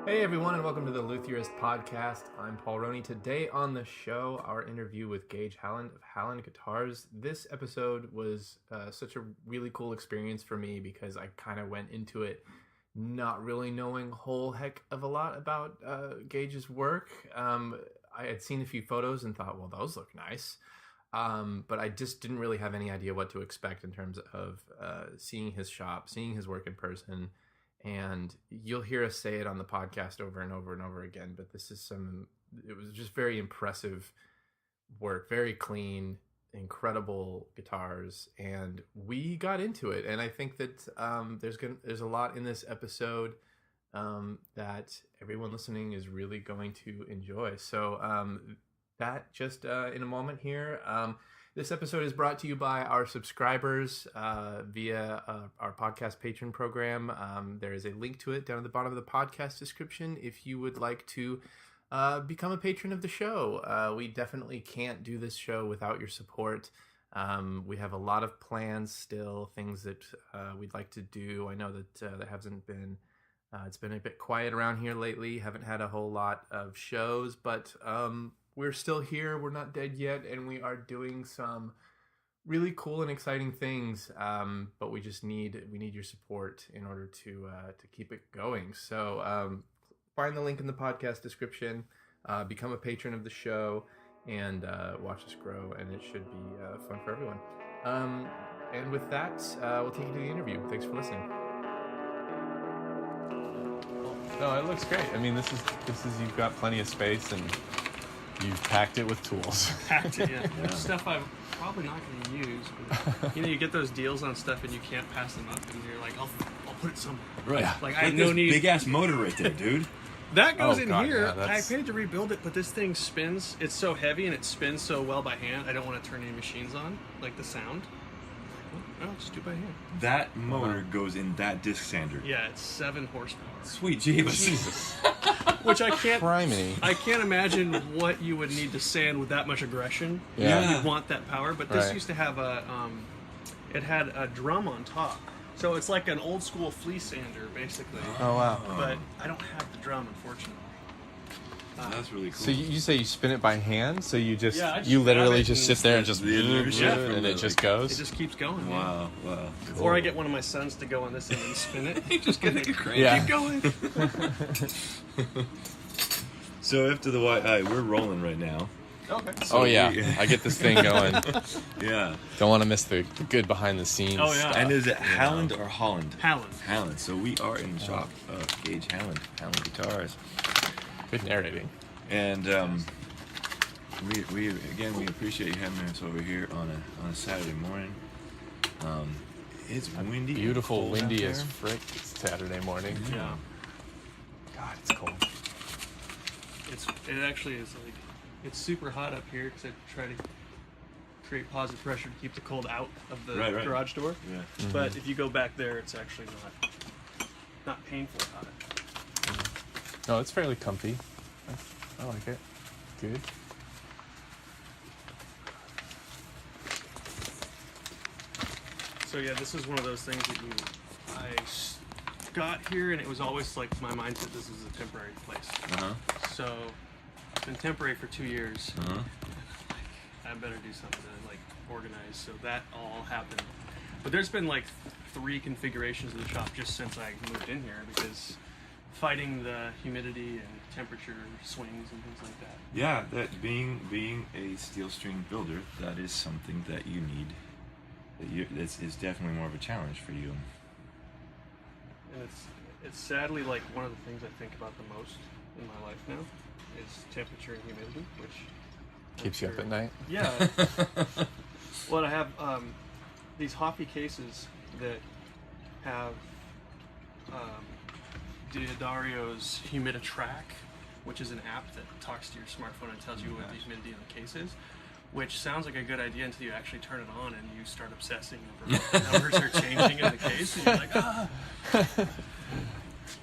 Hey everyone, and welcome to the Luthierist podcast. I'm Paul Rhoney. Today on the show, our interview with Gage Halland of Halland Guitars. This episode was such a really cool experience for me because I kind of went into it not really knowing a whole heck of a lot about Gage's work. I had seen a few photos and thought, well, those look nice. But I just didn't really have any idea what to expect in terms of seeing his shop, seeing his work in person. And you'll hear us say it on the podcast over and over and over again, but it was just very impressive work, very clean, incredible guitars, and we got into it. And I think that there's a lot in this episode that everyone listening is really going to enjoy. So that just in a moment here. This episode is brought to you by our subscribers via our podcast patron program. There is a link to it down at the bottom of the podcast description if you would like to become a patron of the show. We definitely can't do this show without your support. We have a lot of plans still, things that we'd like to do. I know that there hasn't been... it's been a bit quiet around here lately. Haven't had a whole lot of shows, but... we're still here. We're not dead yet, and we are doing some really cool and exciting things. But we need your support in order to keep it going. So find the link in the podcast description. Become a patron of the show, and watch us grow. And it should be fun for everyone. And with that, we'll take you to the interview. Thanks for listening. No, it looks great. I mean, this is you've got plenty of space and. You've packed it with tools. Packed it, yeah. There's stuff I'm probably not going to use. But, you get those deals on stuff and you can't pass them up, and you're like, I'll put it somewhere. Right. Like I have no need. Big ass motor right there, dude. That goes in here. Yeah, I paid to rebuild it, but this thing spins. It's so heavy and it spins so well by hand. I don't want to turn any machines on, like the sound. Well, I'll just do it by hand. That motor goes in that disc sander. Yeah, it's 7 horsepower. Sweet Jesus. Which I can't. Criminy. I can't imagine what you would need to sand with that much aggression. Yeah. You'd want that power, but this used to have it had a drum on top. So it's like an old school flea sander, basically. Oh, wow. But I don't have the drum, unfortunately. That's really cool. So you say you spin it by hand? So you just you literally just sit there and just the inertia and it just goes? It just keeps going. Wow. Cool. Or I get one of my sons to go on this end and spin it. Just get it crank. Yeah. Keep going. So after the white eye, we're rolling right now. Okay. So I get this thing going. Yeah. Don't want to miss the good behind the scenes. Oh, yeah. And is it Halland or Holland? Halland. Halland. So we are in the shop of Gage Halland Guitars. Good narrating. And we appreciate you having us over here on a Saturday morning. It's windy. Beautiful, windy as as frick. It's Saturday morning. Yeah. God, it's cold. It actually is like it's super hot up here because I try to create positive pressure to keep the cold out of the garage door. Yeah. Mm-hmm. But if you go back there, it's actually not painful hot. No, it's fairly comfy. I like it. Good. So yeah, this is one of those things that I got here, and it was always like my mindset. This is a temporary place. So it's been temporary for 2 years. I better do something to like organize. So that all happened. But there's been like 3 configurations of the shop just since I moved in here because fighting the humidity and temperature swings and things like that. Yeah, that being a steel string builder, that is something that you need. It's definitely more of a challenge for you. And it's sadly like one of the things I think about the most in my life now is temperature and humidity, which keeps you up at night. Yeah. Well, I have these hockey cases that have Diodario's Humiditrack, which is an app that talks to your smartphone and tells you what the humidity in the case is, which sounds like a good idea until you actually turn it on and you start obsessing over what the numbers are changing in the case, and you're like, ah.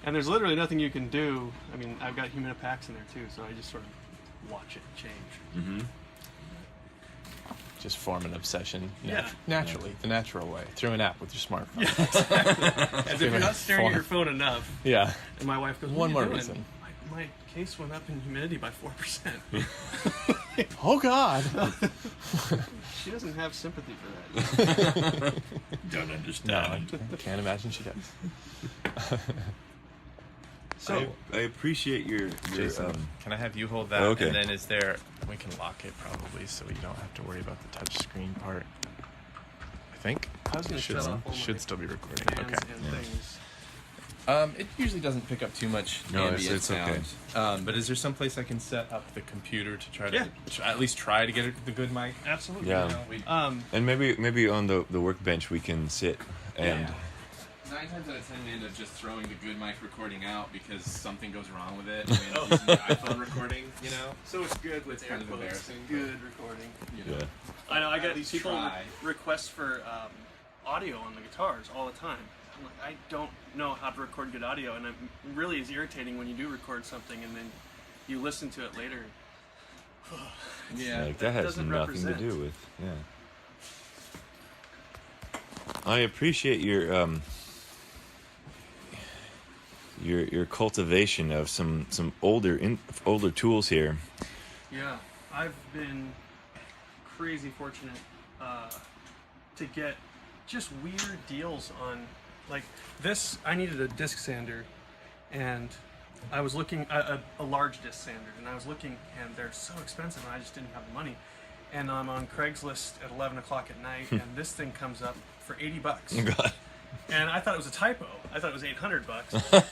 And there's literally nothing you can do. I mean, I've got Humidipacks in there too, so I just sort of watch it change. just form an obsession Yeah. naturally, the natural way, through an app with your smartphone. Yeah, exactly. As if you're not staring at your phone enough. Yeah. And my wife goes, One "What are more you doing?" reason. My case went up in humidity by 4%. Oh, God. She doesn't have sympathy for that. Don't No, understand. I can't imagine she does. So I appreciate your Jason, can I have you hold that? Okay. And then we can lock it probably so we don't have to worry about the touch screen part. I think. I was going to shut off all Should my still be recording. fans Okay. and Yeah. things. It usually doesn't pick up too much No, ambient it's okay. sound. But is there some place I can set up the computer to try to Yeah. at least try to get the good mic? Absolutely. Yeah. You know, And maybe on the workbench we can sit and 9 times out of 10 we end up just throwing the good mic recording out because something goes wrong with it. We end up using the iPhone recording, you know? So it's good with It's kind of air quotes. embarrassing, Good recording. You know? yeah. I know. I At get least people try. requests for audio on the guitars all the time. I'm like, I don't know how to record good audio, and it really is irritating when you do record something and then you listen to it later. Yeah. Like that has doesn't nothing represent. to do with I appreciate your cultivation of some older tools here. Yeah, I've been crazy fortunate to get just weird deals on, like this. I needed a disc sander, and I was looking at a large disc sander, and I was looking, and they're so expensive, and I just didn't have the money. And I'm on Craigslist at 11 o'clock at night, and this thing comes up for $80. God. And I thought it was a typo. I thought it was $800.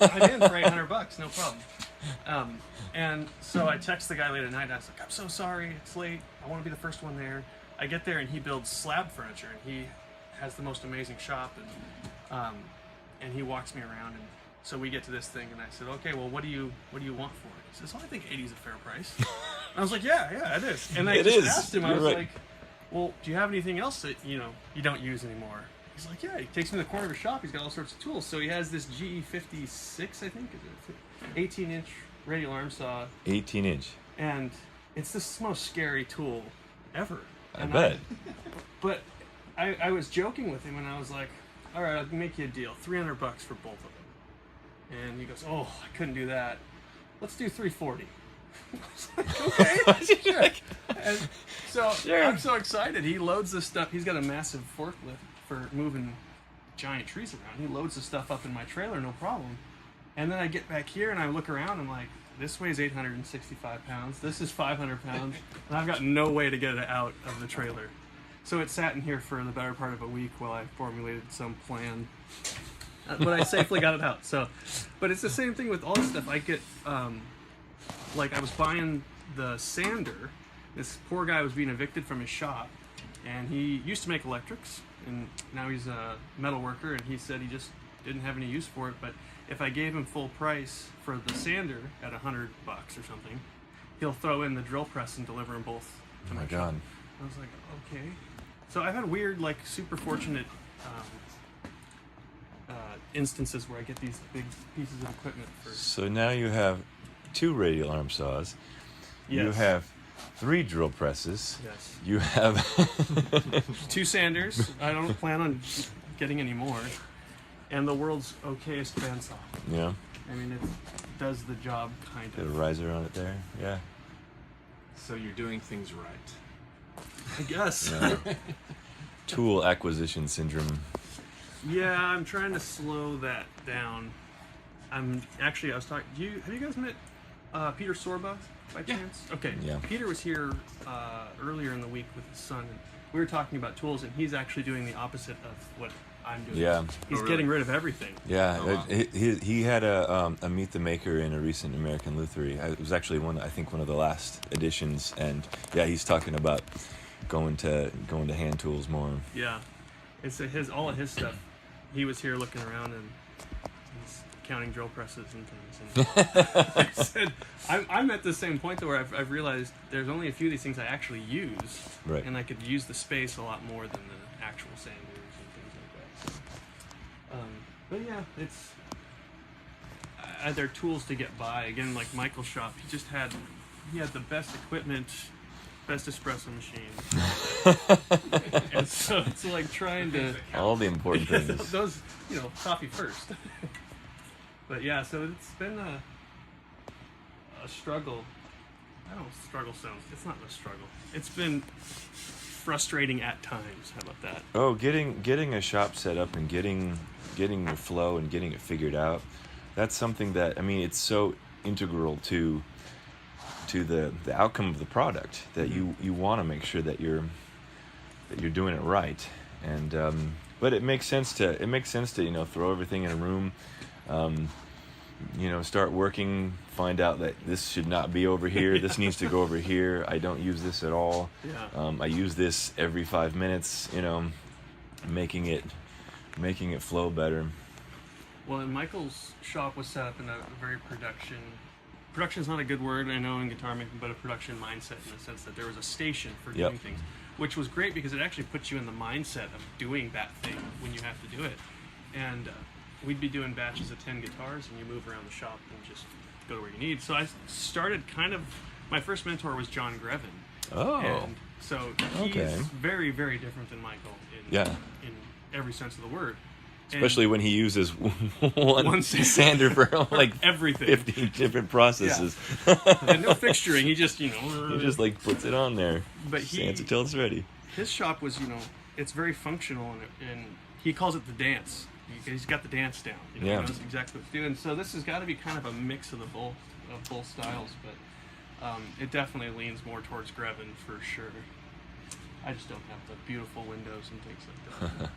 I'm in for $800, no problem. And so I text the guy late at night, and I was like, I'm so sorry, it's late. I want to be the first one there. I get there, and he builds slab furniture, and he has the most amazing shop, and he walks me around, and so we get to this thing, and I said, okay, well, what do you want for it? He says, oh, I think 80 is a fair price. I was like, yeah, it is. And I It just is. asked him, I You're was right. like, well, do you have anything else that you don't use anymore? He's like, yeah. He takes me to the corner of his shop. He's got all sorts of tools. So he has this GE56, I think, is it 18-inch radial arm saw, 18-inch. and it's the most scary tool ever. I And bet. But I was joking with him, and I was like, all right, I'll make you a deal, $300 for both of them. And he goes, oh, I couldn't do that. Let's do $340. I was like, okay. And so I'm so excited. He loads this stuff. He's got a massive forklift for moving giant trees around. He loads the stuff up in my trailer, no problem. And then I get back here and I look around and I'm like, this weighs 865 pounds. This is 500 pounds. And I've got no way to get it out of the trailer. So it sat in here for the better part of a week while I formulated some plan. But I safely got it out. So, but it's the same thing with all this stuff. I get, like I was buying the sander. This poor guy was being evicted from his shop, and he used to make electrics, and now he's a metal worker, and he said he just didn't have any use for it. But if I gave him full price for the sander at $100 or something, he'll throw in the drill press and deliver them both to Oh my my God. shop. I was like, okay. So I've had weird, like, super fortunate instances where I get these big pieces of equipment for. So now you have 2 radial arm saws. You Yes. have 3 drill presses. Yes. You have 2 sanders. I don't plan on getting any more. And the world's okayest bandsaw. yeah, I mean, it does the job kind got a of. riser on it there. Yeah. So you're doing things right. I guess. Yeah. Tool acquisition syndrome. Yeah, I'm trying to slow that down. I was talking. Have you guys met Peter Sorba by chance? Okay. Yeah. Peter was here earlier in the week with his son, and we were talking about tools, and he's actually doing the opposite of what I'm doing. Yeah. He's Oh, really? getting rid of everything. Yeah, Oh, wow. he had a Meet the Maker in a recent American Luthiery. It was actually one of the last editions, and yeah, he's talking about going to hand tools more. Yeah, it's all of his stuff. He was here looking around and he's counting drill presses and things. And I said, I'm at the same point though where I've realized there's only a few of these things I actually use, Right. and I could use the space a lot more than the actual sanders and things like that. So, but yeah, they're tools to get by. Again, like Michael's shop, he had the best equipment, best espresso machine. And so it's like trying to All the important things. those, coffee first. But yeah, so it's been a struggle. I don't know, struggle sounds. It's not a struggle. It's been frustrating at times. How about that? Oh, getting a shop set up and getting the flow and getting it figured out. That's something that, I mean, it's so integral to the outcome of the product that you want to make sure that you're doing it right. And but it makes sense to throw everything in a room, start working, find out that this should not be over here, this needs to go over here, I don't use this at all. Yeah. I use this every 5 minutes, making it flow better. Well, and Michael's shop was set up in a very production's not a good word, I know, in guitar making, but a production mindset, in the sense that there was a station for doing things, which was great because it actually puts you in the mindset of doing that thing when you have to do it. And we'd be doing batches of 10 guitars, and you move around the shop and just go to where you need. So I started my first mentor was John Grevin. Oh. And so he's very, very different than Michael in every sense of the word. Especially when he uses one sander for like everything, 15 different processes. Yeah. And no fixturing. He just, he just like puts it on there. But sands it till it's ready. His shop was, it's very functional, and he calls it the dance. He's got the dance down. He knows exactly what to do. And so this has got to be kind of a mix of both styles, but it definitely leans more towards Grevin for sure. I just don't have the beautiful windows and things like that.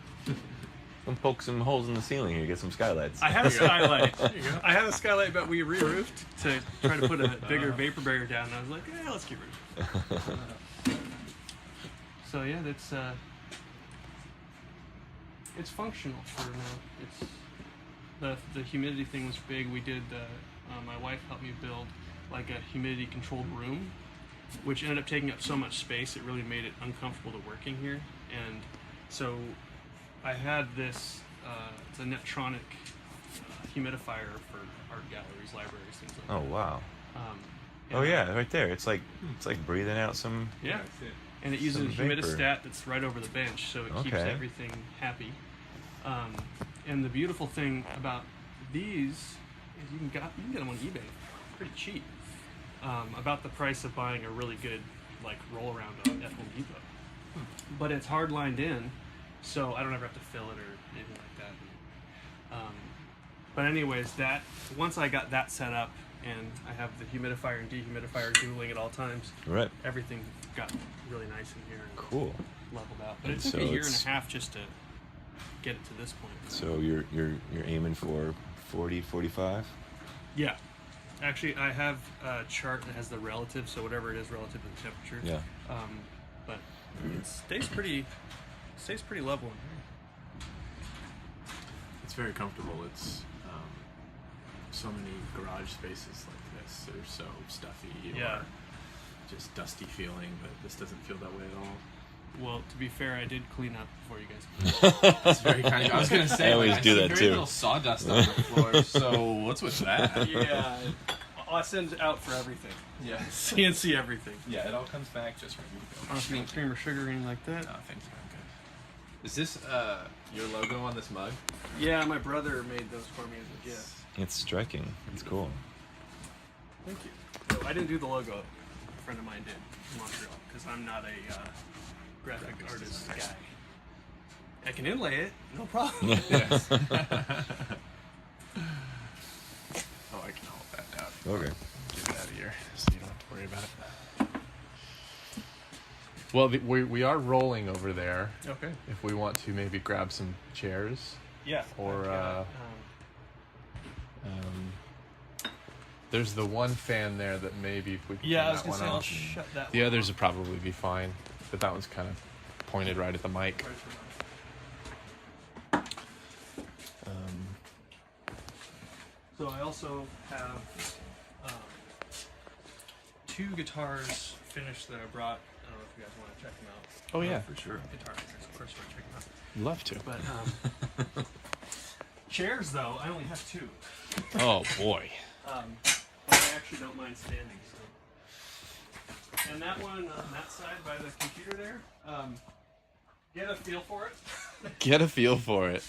And poke some holes in the ceiling here, get some skylights. I had a skylight. I had a skylight, but we re-roofed to try to put a bigger vapor barrier down, and I was like, let's get rid of it. So yeah, it's functional for now. It's the humidity thing was big. We did. My wife helped me build like a humidity controlled room, which ended up taking up so much space it really made it uncomfortable to work in here. And so I had this. It's a Netronic humidifier for art galleries, libraries, things like that. Oh wow. Right there. It's like breathing out some. Yeah. And it uses a humidistat that's right over the bench, so it keeps everything happy. And the beautiful thing about these is you can get them on eBay pretty cheap, about the price of buying a really good like roll around at Home Depot. But it's hard lined in, so I don't ever have to fill it or anything like that. But anyways, once I got that set up, and I have the humidifier and dehumidifier dueling at all times. Right. Everything got really nice in here. And cool. Leveled out. But it took a year and a half just to get it to this point. So you're aiming for 40, 45? Yeah. Actually, I have a chart that has the relative, so whatever it is relative to the temperature. Yeah. But it stays pretty level in here. It's very comfortable. It's so many garage spaces like this. They're so stuffy or just dusty feeling, but this doesn't feel that way at all. Well, to be fair, I did clean up before you guys. That's very kind. I was gonna say, I always do that very too. Little sawdust on the floor. So what's with that? Yeah, I send it out for everything. Yeah, CNC everything. Yeah, it all comes back just ready to go. I don't know if you want cream or sugar or anything like that. No, thank you. I'm good. Is this your logo on this mug? Yeah, my brother made those for me as a gift. It's striking. It's cool. Thank you. So I didn't do the logo. A friend of mine did in Montreal because I'm not a graphic artist guy. I can inlay it, no problem. Yes. Oh, I can hold that down. Okay. Get it out of here so you don't have to worry about it. Well, we are rolling over there. Okay. If we want to maybe grab some chairs. Yeah. Or there's the one fan there that maybe if we can I turn was that gonna one say I'll off. shut that The one others off. would probably be fine, but that one's kind of pointed right at the mic. So I also have 2 guitars finished that I brought. I don't know if you guys want to check them out. Oh yeah, For sure. Guitar makers, of course, want to check them out. love to. But chairs, though, I only have 2. Oh boy. But I actually don't mind standing. So And that one on that side by the computer there, get a feel for it. Get a feel for it.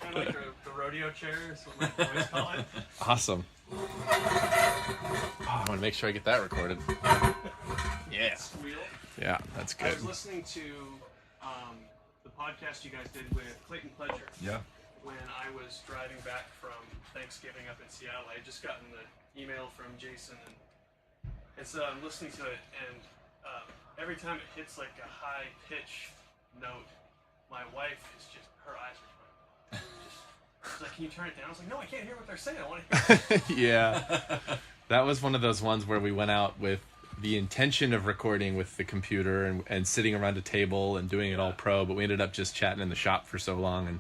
Kind of like the rodeo chair is what my boys call it. Awesome. Oh, I want to make sure I get that recorded. Yeah. Squeal. Yeah, that's I good. was listening to the podcast you guys did with Clayton Pledger. Yeah. When I was driving back from Thanksgiving up in Seattle. I had just gotten the email from Jason, and so I'm listening to it, and every time it hits like a high pitch note, my wife is just, her eyes are she's like, can you turn it down? I was like, no, I can't hear what they're saying. I want to hear Yeah. That was one of those ones where we went out with the intention of recording with the computer and sitting around a table and doing it all pro, but we ended up just chatting in the shop for so long, and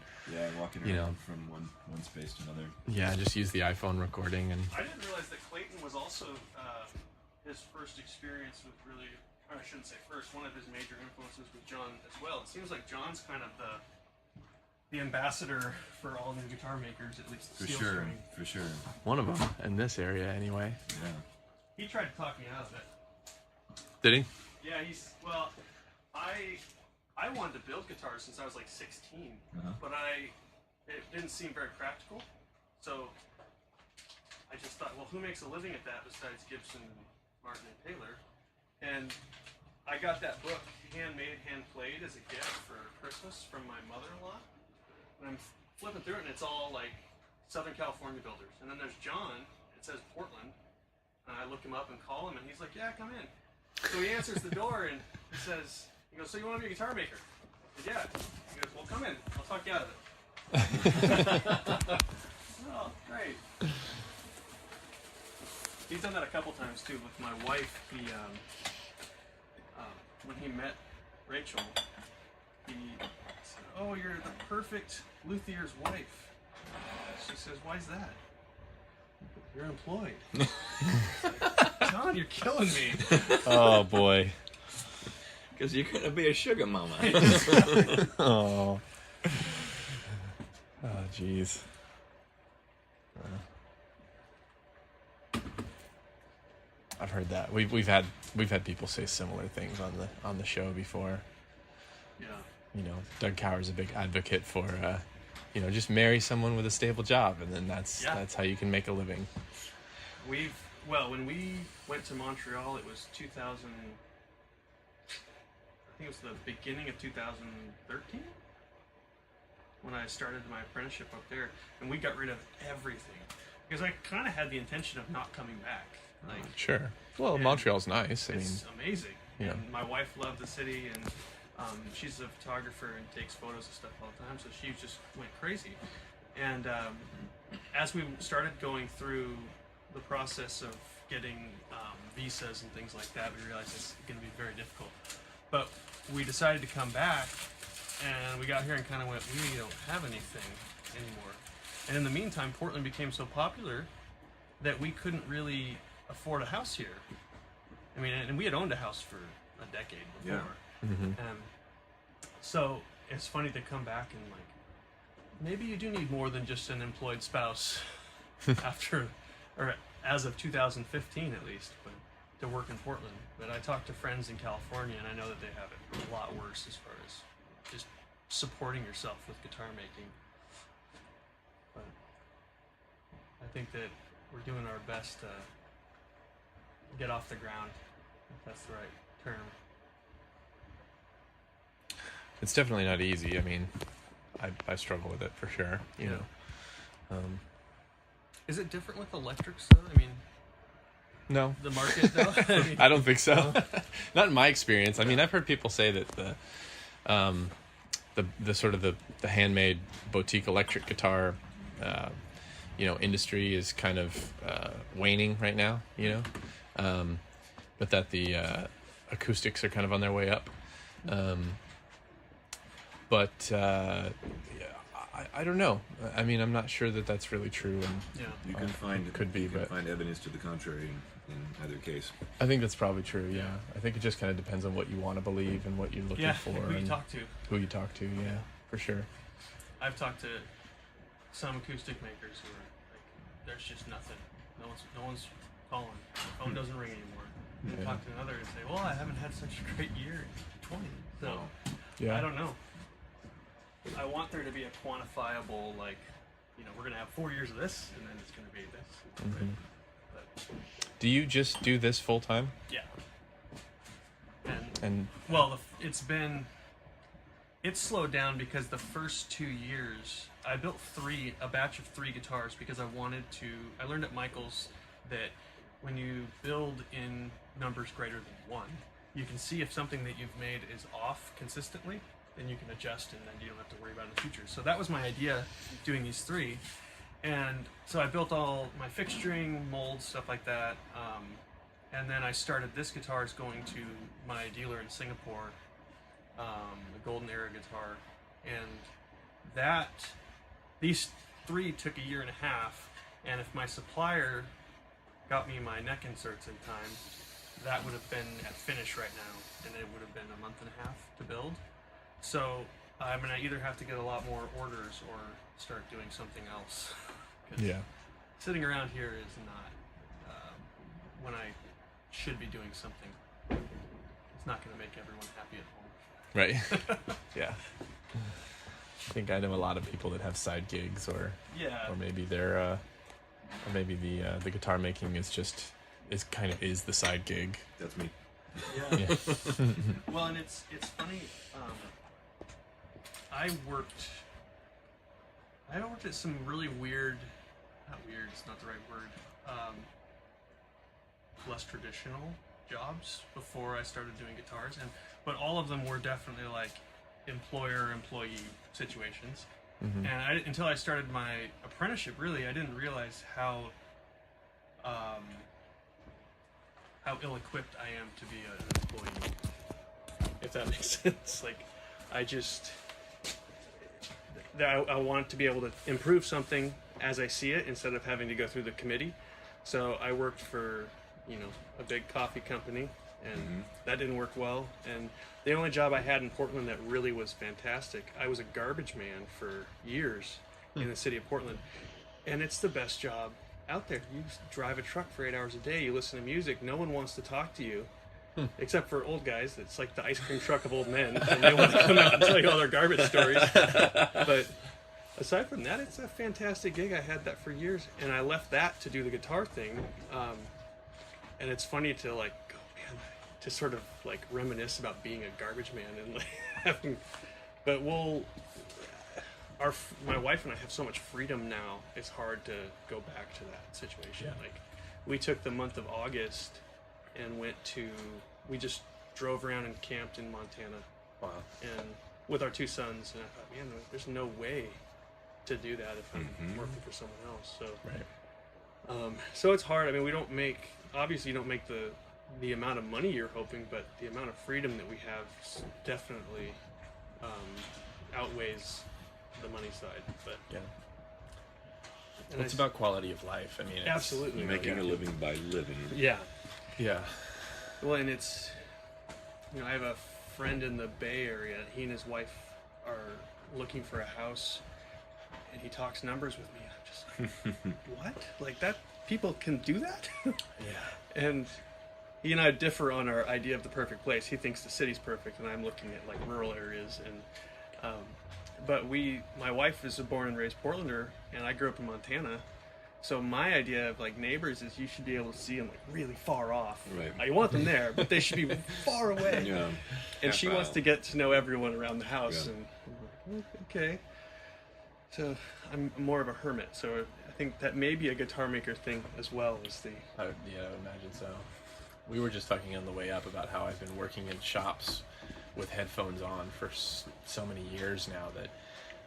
walking around from one space to another. Yeah, just use the iPhone recording. And I didn't realize that Clayton was also his first experience with really, or I shouldn't say first, one of his major influences was John as well. It seems like John's kind of the ambassador for all new guitar makers, at least steel string. For sure. One of them in this area, anyway. Yeah. He tried to talk me out of it. Did he? Yeah, I wanted to build guitars since I was like 16, but it didn't seem very practical. So I just thought, well, who makes a living at that besides Gibson, Martin, and Taylor? And I got that book, handmade, hand played, as a gift for Christmas from my mother-in-law. And I'm flipping through it, and it's all like Southern California builders. And then there's John. It says Portland. And I look him up and call him, and he's like, "Yeah, come in." So he answers the door, and he goes, "So you want to be a guitar maker?" I said, "Yeah." He goes, "Well, come in. I'll talk you out of it." Oh, great. He's done that a couple times too. With my wife, he when he met Rachel, he said, "Oh, you're the perfect luthier's wife." She says, "Why's that?" "You're employed." "John, you're killing me." Oh boy. Because you're gonna be a sugar mama. Oh. Oh, jeez. I've heard that. We've had people say similar things on the show before. Yeah. You know, Doug Cower's a big advocate for just marry someone with a stable job, and then that's how you can make a living. When we went to Montreal, it was 2000. I think it was the beginning of 2013 when I started my apprenticeship up there, and we got rid of everything because I kind of had the intention of not coming back. Like, sure. Well, Montreal's nice. It's amazing. Yeah. And my wife loved the city, and she's a photographer and takes photos of stuff all the time, so she just went crazy. And as we started going through the process of getting visas and things like that, we realized it's going to be very difficult. But we decided to come back, and we got here and kind of went, we don't have anything anymore. And in the meantime, Portland became so popular that we couldn't really afford a house here. I mean, and we had owned a house for a decade before. Yeah. Mm-hmm. So it's funny to come back and like, maybe you do need more than just an employed spouse as of 2015 at least, but to work in Portland. But I talked to friends in California, and I know that they have it a lot worse as far as just supporting yourself with guitar making. But I think that we're doing our best to get off the ground, if that's the right term. It's definitely not easy. I mean, I struggle with it for sure. You know. Is it different with electrics though? I mean, no. The market though? I don't think so. Not in my experience. I mean, I've heard people say that the sort of the handmade boutique electric guitar industry is kind of waning right now, but that the acoustics are kind of on their way up. But I don't know. I mean, I'm not sure that that's really true. And you can find find evidence to the contrary in either case. I think that's probably true. Yeah, I think it just kind of depends on what you want to believe and what you're looking for. Who you talk to. Who you talk to. Yeah, for sure. I've talked to some acoustic makers who are like, there's just nothing. No one's calling. The phone doesn't ring anymore. and talk to another and say, well, I haven't had such a great year in 20. So Yeah. I don't know. I want there to be a quantifiable, like, we're going to have 4 years of this, and then it's going to be this. Mm-hmm. But, Do you just do this full time? yeah. And Well, it's slowed down because the first 2 years, I built a batch of 3 guitars because I learned at Michael's that when you build in numbers greater than 1, you can see if something that you've made is off consistently, then you can adjust and then you don't have to worry about it in the future. So that was my idea, doing these 3. And so I built all my fixturing, molds, stuff like that. And then I started this guitars going to my dealer in Singapore, the Golden Era guitar. And these 3 took 1.5 years. And if my supplier got me my neck inserts in time, that would have been at finish right now. And it would have been 1.5 months to build. So I'm going to either have to get a lot more orders or start doing something else. 'Cause sitting around here is not when I should be doing something. It's not going to make everyone happy at home. right. Yeah. I think I know a lot of people that have side gigs, or maybe they're or maybe the guitar making is the side gig. That's me. Yeah. Well, and it's funny. I worked at some really weird. Not weird. It's not the right word. Less traditional jobs before I started doing guitars, but all of them were definitely like employer-employee situations. Mm-hmm. And until I started my apprenticeship, really, I didn't realize how ill-equipped I am to be an employee. If that makes sense. Like, I want to be able to improve something as I see it instead of having to go through the committee. So I worked for, a big coffee company, and that didn't work well. And the only job I had in Portland that really was fantastic, I was a garbage man for years in the city of Portland. And it's the best job out there. You drive a truck for 8 hours a day, you listen to music, no one wants to talk to you. Except for old guys. It's like the ice cream truck of old men, and they want to come out and tell you all their garbage stories. But aside from that, it's a fantastic gig. I had that for years, and I left that to do the guitar thing. And it's funny to to sort of reminisce about being a garbage man and having. But my wife and I have so much freedom now. It's hard to go back to that situation. Yeah. We took the month of August and we just drove around and camped in Montana. Wow. And with our 2 sons, and I thought, man, there's no way to do that if I'm working for someone else. So, Right. So it's hard. I mean, obviously you don't make the amount of money you're hoping, but the amount of freedom that we have definitely outweighs the money side. But Yeah. It's about quality of life. I mean, absolutely Making a living by living. Yeah. Yeah. Well, and it's, I have a friend in the Bay Area. He and his wife are looking for a house, and he talks numbers with me. I'm just like, what? Like that? People can do that? Yeah. And he and I differ on our idea of the perfect place. He thinks the city's perfect, and I'm looking at rural areas. And but my wife is a born and raised Portlander, and I grew up in Montana. So my idea of neighbors is you should be able to see them really far off. Right. You want them there, but they should be far away. Yeah. And she wants to get to know everyone around the house. Yeah. And I'm like, okay. So I'm more of a hermit. So I think that may be a guitar maker thing as well as the. I would imagine so. We were just talking on the way up about how I've been working in shops with headphones on for so many years now that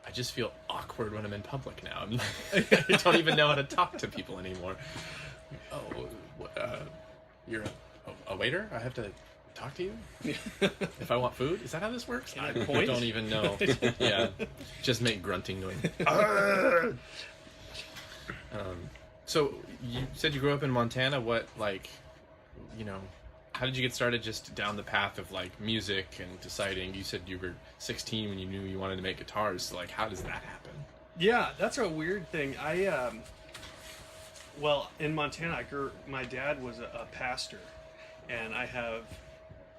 I just feel awkward when I'm in public now. I don't even know how to talk to people anymore. You're a waiter? I have to talk to you? If I want food? Is that how this works? I don't even know. Yeah. Just make grunting noise. So you said you grew up in Montana. What, how did you get started just down the path of music and deciding? You said you were 16 when you knew you wanted to make guitars. So how does that happen? Yeah, that's a weird thing. In Montana, my dad was a pastor, and I have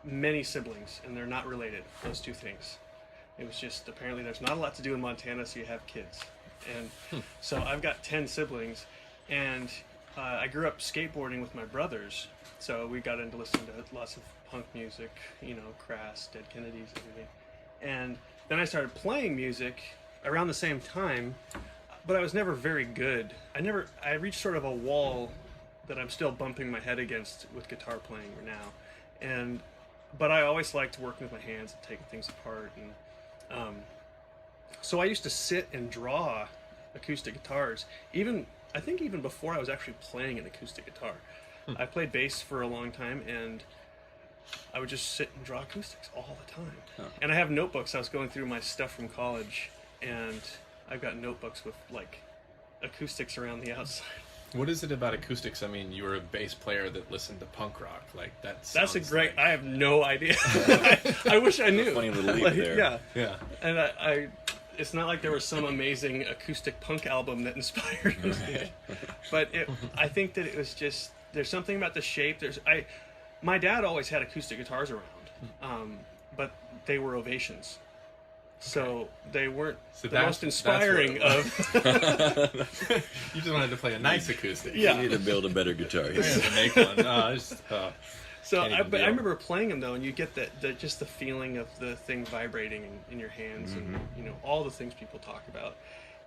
many siblings, and they're not related, those two things. It was just, apparently there's not a lot to do in Montana, so you have kids. And so I've got 10 siblings, and I grew up skateboarding with my brothers, so we got into listening to lots of punk music, you know, Crass, Dead Kennedys, everything. And then I started playing music around the same time, but I was never very good. I reached sort of a wall that I'm still bumping my head against with guitar playing now. But I always liked working with my hands and taking things apart. And so I used to sit and draw acoustic guitars, I think even before I was actually playing an acoustic guitar. I played bass for a long time, and I would just sit and draw acoustics all the time. And I have notebooks. I was going through my stuff from college, and I've got notebooks with like acoustics around the outside. What is it about acoustics? I mean, you were a bass player that listened to punk rock. Like that's a great. I have no idea. I wish I knew. Funny little leap there. Yeah. And I it's not like there was some amazing acoustic punk album that inspired me. But I think that it was just, there's something about the shape. My dad always had acoustic guitars around, but they were Ovations. So they weren't most inspiring of... You just wanted to play a nice acoustic. Yeah. You need to build a better guitar. You need to make one. So I remember playing them though, and you get just the feeling of the thing vibrating in your hands, and you know, all the things people talk about.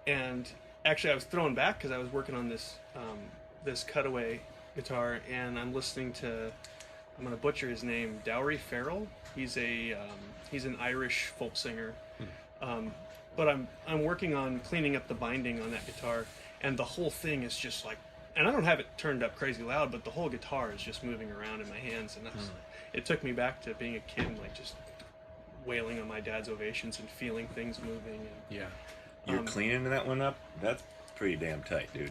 And actually, I was thrown back because I was working on this this cutaway guitar, and I'm listening to, I'm going to butcher his name, Dowry Farrell. He's an Irish folk singer. But I'm working on cleaning up the binding on that guitar, and the whole thing is just like, and I don't have it turned up crazy loud, but the whole guitar is just moving around in my hands, and it took me back to being a kid, and like just wailing on my dad's Ovations and feeling things moving. And, you're cleaning that one up? That's pretty damn tight, dude.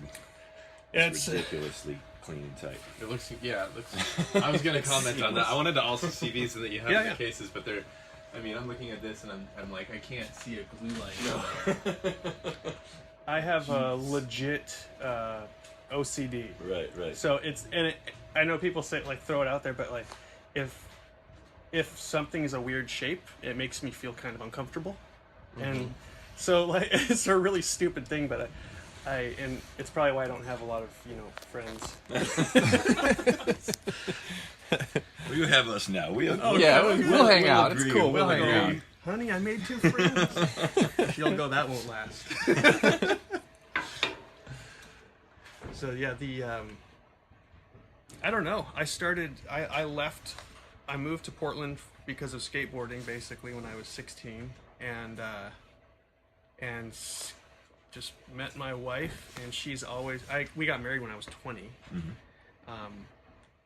It's ridiculously clean and tight. It looks, I was going to comment on that. I wanted to also see these so that you have the cases, but they're, I mean, I'm looking at this and I'm like, I can't see a glue line. No. I have a legit OCD. Right. So I know people say like throw it out there, but like if something is a weird shape, it makes me feel kind of uncomfortable, and so like it's a really stupid thing, but and it's probably why I don't have a lot of friends. Well, you have us now. We'll hang out. It's cool. We'll hang out. Honey, I made 2 friends. She'll go, that won't last. So yeah, I don't know. I moved to Portland because of skateboarding, basically, when I was 16, and just met my wife, and she's always, we got married when I was 20.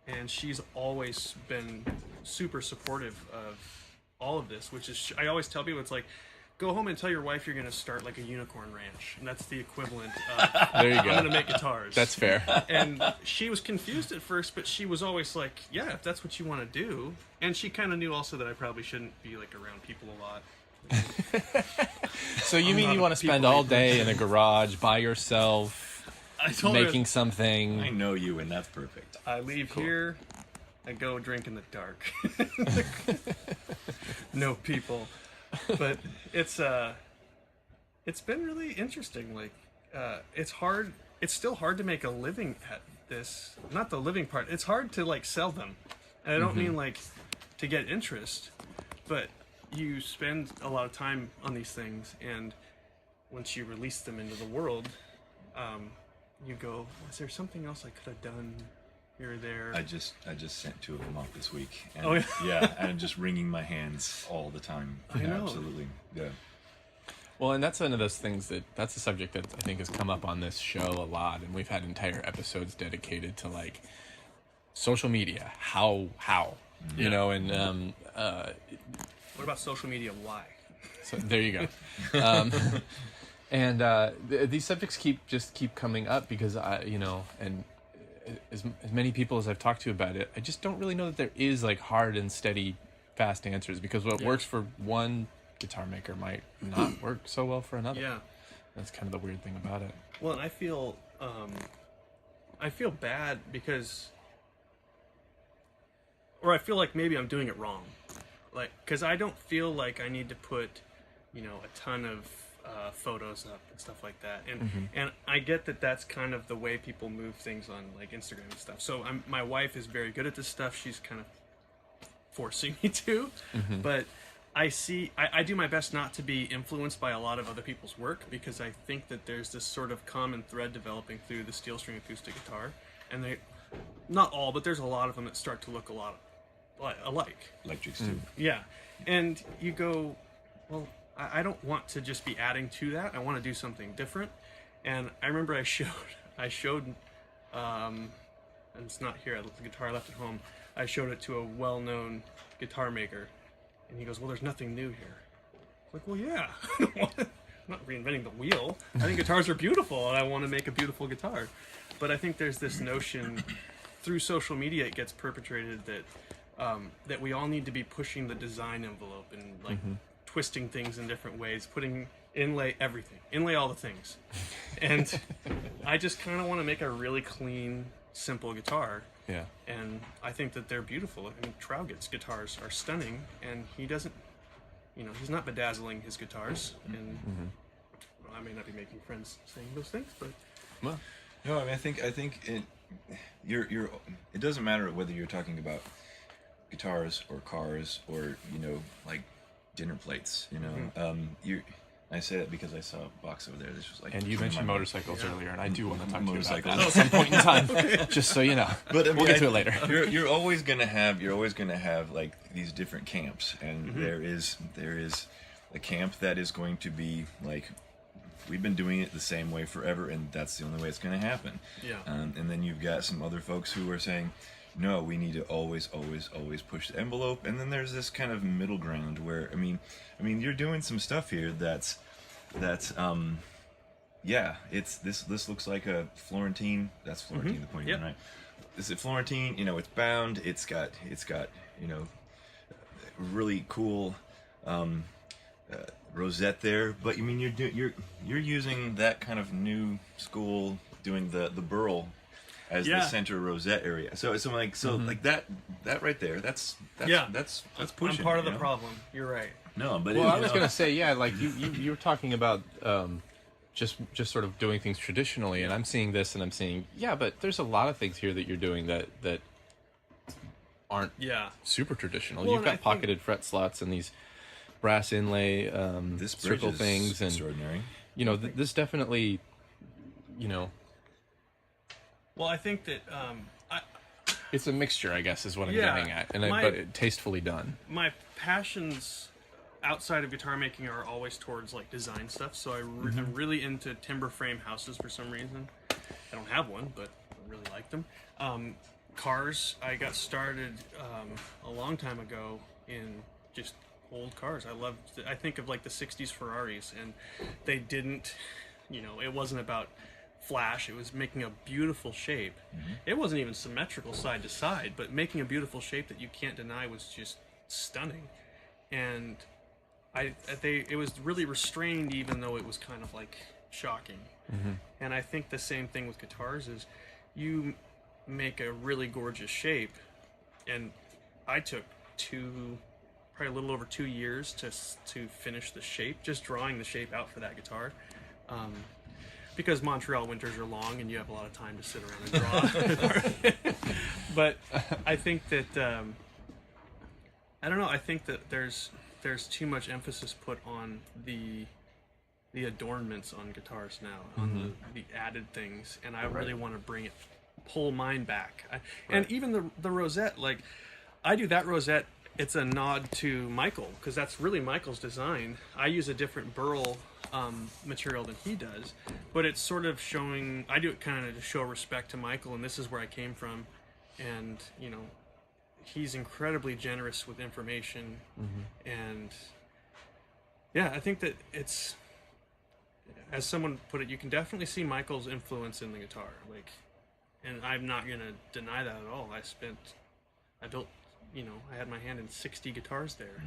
And she's always been super supportive of all of this, which is, I always tell people, it's like, go home and tell your wife you're going to start like a unicorn ranch, and that's the equivalent of, there you go. I'm going to make guitars. That's fair. And she was confused at first, but she was always like, yeah, if that's what you want to do. And she kind of knew also that I probably shouldn't be like around people a lot. So you mean you want to spend all day in a garage by yourself, making something? I know you, and that's perfect. I leave here, I go drink in the dark. No people. But it's been really interesting. Like it's hard. It's still hard to make a living at this. Not the living part. It's hard to like sell them. And I don't mean like to get interest, but you spend a lot of time on these things, and once you release them into the world, you go, was there something else I could have done here or there? I just sent 2 of them off this week. And, and I'm just wringing my hands all the time. I know. Absolutely. Yeah. Well, and that's one of those things that's a subject that I think has come up on this show a lot, and we've had entire episodes dedicated to like social media. How you know, and what about social media? Why? So there you go. And these subjects keep coming up because and as many people as I've talked to about it, I just don't really know that there is like hard and steady, fast answers, because what works for one guitar maker might not work so well for another. Yeah, that's kind of the weird thing about it. Well, and I feel bad because, or I feel like maybe I'm doing it wrong, like because I don't feel like I need to put, a ton of photos up and stuff like that, and I get that that's kind of the way people move things on like Instagram and stuff. So my wife is very good at this stuff. She's kind of forcing me to, but I do my best not to be influenced by a lot of other people's work, because I think that there's this sort of common thread developing through the steel string acoustic guitar, and not all, but there's a lot of them that start to look a lot alike. Electrics too. Yeah, and you go, well, I don't want to just be adding to that. I want to do something different. And I remember I showed, and it's not here, the guitar I left at home. I showed it to a well-known guitar maker, and he goes, well, there's nothing new here. I was like, well, yeah. I'm not reinventing the wheel. I think guitars are beautiful, and I want to make a beautiful guitar. But I think there's this notion, through social media, it gets perpetrated that we all need to be pushing the design envelope and like twisting things in different ways, inlay all the things. And I just kind of want to make a really clean, simple guitar. Yeah. And I think that they're beautiful. I mean, Traugott's guitars are stunning, and he doesn't, he's not bedazzling his guitars. And I may not be making friends saying those things, but well, no, I mean, I think it doesn't matter whether you're talking about guitars or cars or like dinner plates. I say that because I saw a box over there. This was like, and you mentioned motorcycles earlier, and I do want to talk to you about motorcycles that at some point in time, just so you know. But I mean, we'll get to it later. You're always gonna have like these different camps, and there is a camp that is going to be like, we've been doing it the same way forever, and that's the only way it's going to happen. Yeah. And then you've got some other folks who are saying, no, we need to always push the envelope. And then there's this kind of middle ground where, I mean, you're doing some stuff here that's this looks like a Florentine. That's Florentine, the pointy one, right? Is it Florentine? It's bound. It's got really cool rosette there, but I mean you're using that kind of new school, doing the burl as the center rosette area. So like that right there. That's pushing. I'm part of the problem. You're right. No, but I was gonna say, like you were talking about just sort of doing things traditionally, and I'm seeing this, and I'm seeing but there's a lot of things here that you're doing that aren't super traditional. Well, You've got pocketed fret slots and these brass inlay this circle is things, and extraordinary. This definitely, Well, I think that it's a mixture, I guess, is what I'm getting at, but tastefully done. My passions outside of guitar making are always towards like design stuff. So I'm really into timber frame houses for some reason. I don't have one, but I really like them. Cars, I got started a long time ago in just old cars. I think of like the 60s Ferraris, and they didn't, it wasn't about flash. It was making a beautiful shape. It wasn't even symmetrical side to side, but making a beautiful shape that you can't deny was just stunning. And it was really restrained, even though it was kind of like shocking. And I think the same thing with guitars is you make a really gorgeous shape, and I took probably a little over 2 years to finish the shape, just drawing the shape out for that guitar, because Montreal winters are long and you have a lot of time to sit around and draw. But I think that I don't know. I think that there's too much emphasis put on the adornments on guitars now, on the added things, and I really want to pull mine back. And even the rosette, like I do that rosette. It's a nod to Michael, because that's really Michael's design. I use a different burl material than he does, but it's sort of showing, I do it kind of to show respect to Michael, and this is where I came from. And, he's incredibly generous with information. And I think that it's, as someone put it, you can definitely see Michael's influence in the guitar. Like, and I'm not going to deny that at all. I built, I had my hand in 60 guitars there.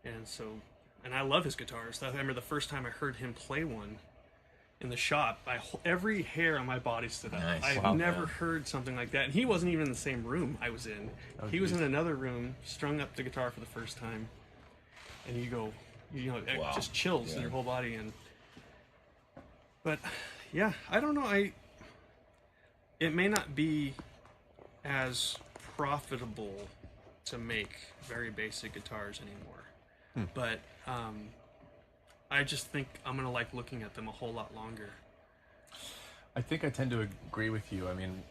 And I love his guitars. I remember the first time I heard him play one, in the shop, every hair on my body stood up. Nice. I've Wow. never heard something like that. And he wasn't even in the same room I was in. Oh, He was geez. in another room, strung up the guitar for the first time. And you go, it Wow. just chills in Yeah. your whole body. But yeah, I don't know. It may not be as profitable to make very basic guitars anymore, but I just think I'm gonna like looking at them a whole lot longer. I think I tend to agree with you. I mean,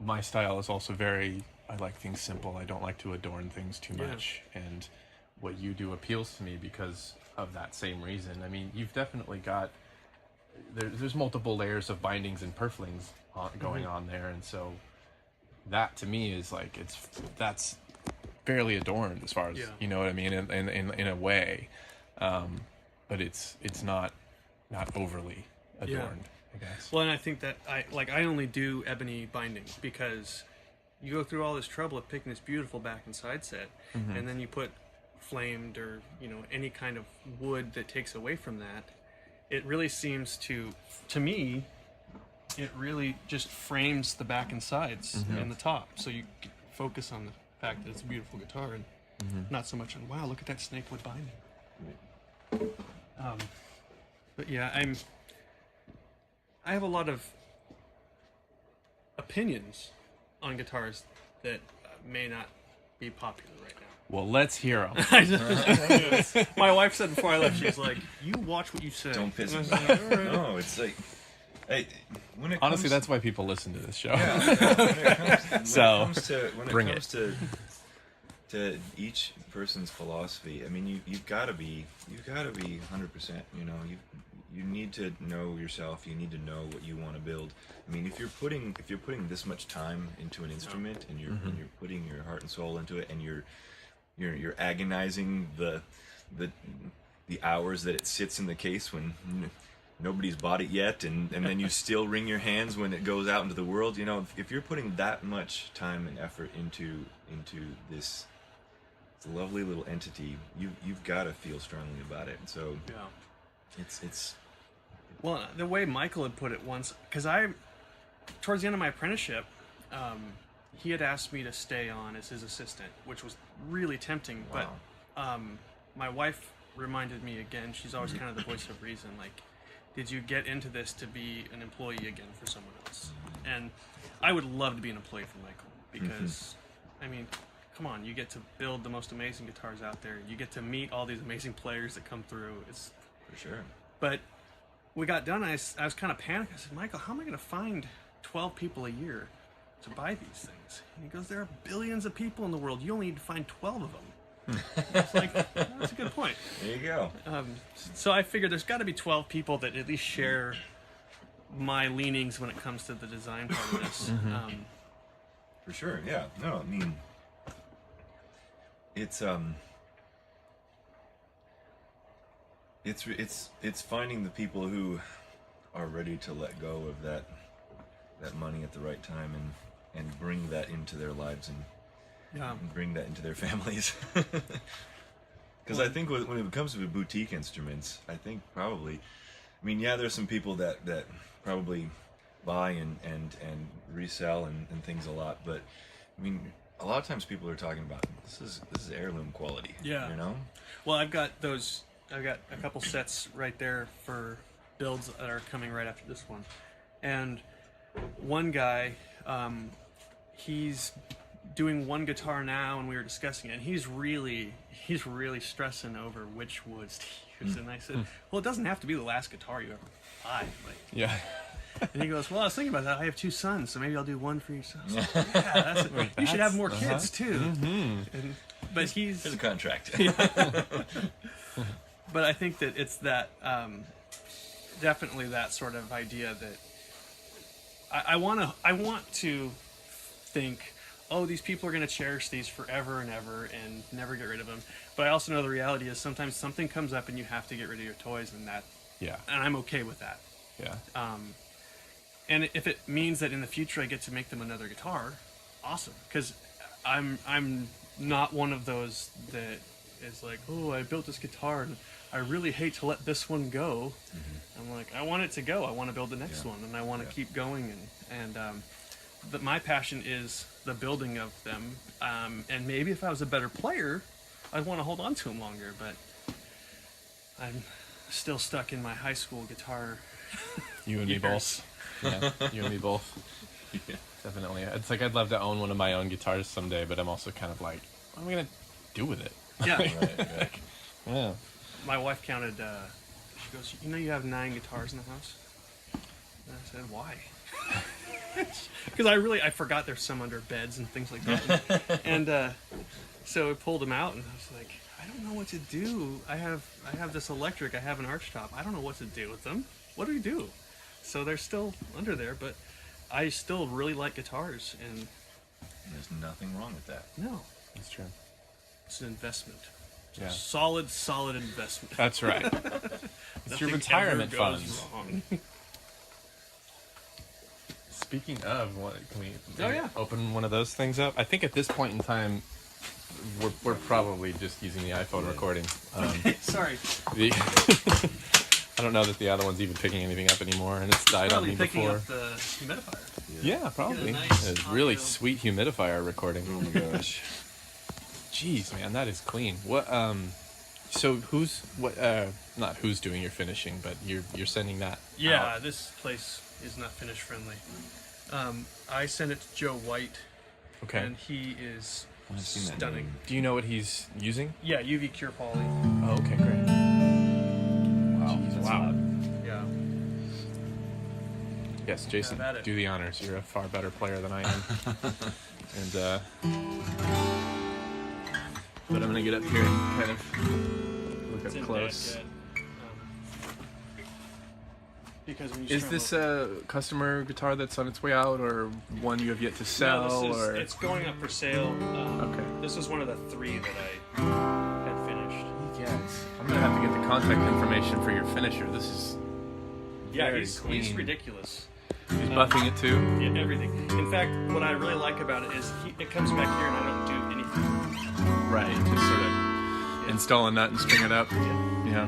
my style is also I like things simple. I don't like to adorn things too Yeah. much. And what you do appeals to me because of that same reason. I mean, you've definitely got, there's multiple layers of bindings and purflings going on there. And so that to me is like, that's fairly adorned as far as, Yeah. you know what I mean? In a way. But it's not overly adorned, I guess. Well, and I think that I only do ebony bindings because you go through all this trouble of picking this beautiful back and side set, and then you put flamed or any kind of wood that takes away from that. It really seems to me, it really just frames the back and sides and the top, so you focus on the fact that it's a beautiful guitar and not so much on wow, look at that snakewood binding. But yeah, I have a lot of opinions on guitars that may not be popular right now. Well, let's hear them. My wife said before I left, she's like, "You watch what you say." Don't piss And me I was like, off. "All right." No, it's like, hey, when it Honestly, comes, that's why people listen to this show. when bring it comes to each person's philosophy, I mean, you've got to be 100%. You need to know yourself. You need to know what you want to build. I mean, if you're putting this much time into an instrument and you're putting your heart and soul into it, and you're agonizing the hours that it sits in the case when nobody's bought it yet, and then you still wring your hands when it goes out into the world. If you're putting that much time and effort into this lovely little entity, you've got to feel strongly about it. And so Yeah. it's Well, the way Michael had put it once, because towards the end of my apprenticeship, he had asked me to stay on as his assistant, which was really tempting. Wow. But my wife reminded me again, she's always kind of the voice of reason, like, did you get into this to be an employee again for someone else? And I would love to be an employee for Michael, because, I mean, come on, you get to build the most amazing guitars out there. You get to meet all these amazing players that come through. It's for sure. But we got done, I was kind of panicked. I said, Michael, how am I going to find 12 people a year to buy these things? And he goes, there are billions of people in the world. You only need to find 12 of them. I was like, that's a good point. There you go. So I figured there's got to be 12 people that at least share my leanings when it comes to the design part of this. For sure, yeah. No, I mean, it's finding the people who are ready to let go of that money at the right time and bring that into their lives and bring that into their families. Because I think when it comes to boutique instruments, I think probably, I mean, yeah, there's some people that probably buy and resell and things a lot, but I mean, a lot of times people are talking about this is heirloom quality. Yeah. Well, I've got a couple sets right there for builds that are coming right after this one. And one guy, he's doing one guitar now, and we were discussing it, and he's really stressing over which woods to use. And I said, well, it doesn't have to be the last guitar you ever buy. Like, Yeah. and he goes, well, I was thinking about that. I have 2 sons, so maybe I'll do one for each son. So, yeah, that's it. You should have more kids too. But There's a contract. But I think that it's that definitely that sort of idea that I want to think, oh, these people are going to cherish these forever and ever and never get rid of them. But I also know the reality is sometimes something comes up and you have to get rid of your toys, and I'm okay with that. Yeah. And if it means that in the future I get to make them another guitar, awesome. Because I'm not one of those that is like, oh, I built this guitar and I really hate to let this one go. I'm like, I want it to go. I want to build the next one, and I want to keep going. But my passion is the building of them. And maybe if I was a better player, I'd want to hold on to them longer. But I'm still stuck in my high school guitar. You and me both. Yeah, you and me both. Yeah. Definitely. It's like I'd love to own one of my own guitars someday, but I'm also kind of like, what am I gonna do with it? Yeah. Right. Yeah. My wife counted. She goes, "You know, you have 9 guitars in the house." And I said, "Why?" Because I forgot there's some under beds and things like that. And so I pulled them out, and I was like, I don't know what to do. I have this electric. I have an archtop. I don't know what to do with them. What do we do? So they're still under there, but I still really like guitars, and There's nothing wrong with that. no, That's true. it's an investment. Yeah. Solid investment. That's right. It's your retirement Nothing ever funds. goes wrong. Speaking of, can we Oh, yeah. open one of those things up? I think at this point in time, we're probably just using the iPhone recording. Sorry. I don't know that the other one's even picking anything up anymore, and it's died on me Probably picking before. up the humidifier. Yeah, probably. nice It's really audio. sweet humidifier recording. Oh my gosh. Jeez, man, that is clean. What? So not who's doing your finishing, but you're sending that. Yeah, out. this place is not finish friendly. I sent it to Joe White, Okay. and he is I've seen that stunning. name. Do you know what he's using? Yeah, UV Cure Poly. Oh, okay, great. Wow. Jeez, Wow. Yeah. Yes, Jason, Have at it. do the honors. You're a far better player than I am. And but I'm gonna get up here and kind of look It's up in close. bad bed. Because when you Is this a customer guitar that's on its way out, or one you have yet to sell? No, or it's going up for sale. Okay. This is one of the 3 that I had finished. Yes. I'm gonna have to get the contact information for your finisher. This is Yeah, very he's clean. ridiculous. He's buffing it too. Yeah, everything. In fact, what I really like about it is it comes back here and I don't do anything. Right. Just sort of install a nut and string it up. Yeah. Yeah.